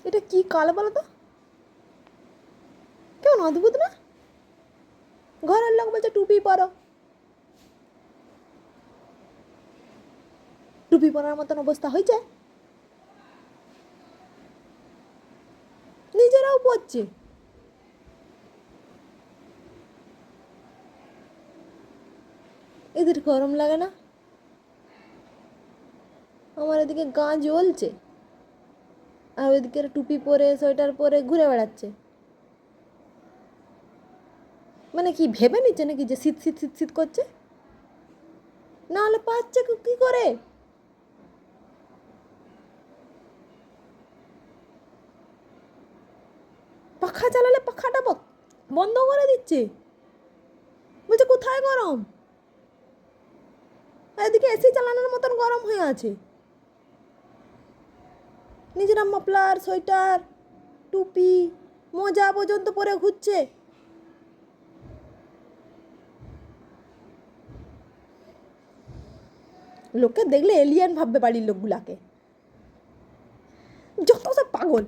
এটা কি কাল বলো তো? কেমন অদ্ভুত না? ঘরের লোক বলছে টুপি পরো, টুপি পরার মতন অবস্থা হয়েছে, নিজেরাও পরছে। এদের গরম লাগে না? আমার এদিকে গা জ্বলছে, আর ওইদিকে টুপি পরে সোয়েটার পরে ঘুরে বেড়াচ্ছে। মানে কি ভেবে নিচ্ছে নাকি যে শীত শীত শীত শীত করছে? না হলে পাচ্ছে কি করে? পাখা চালালে পাখাটা বন্ধ করে দিচ্ছে, বলছে কোথায় গরম, আর এদিকে এসি চালানোর মতন গরম হয়ে আছে। নিজেরা মাফলার সোয়েটার টুপি মোজা পর্যন্ত পরে ঘুরছে। লোককে দেখলে এলিয়েন ভাববে বাড়ির লোকগুলাকে, যত সব পাগল।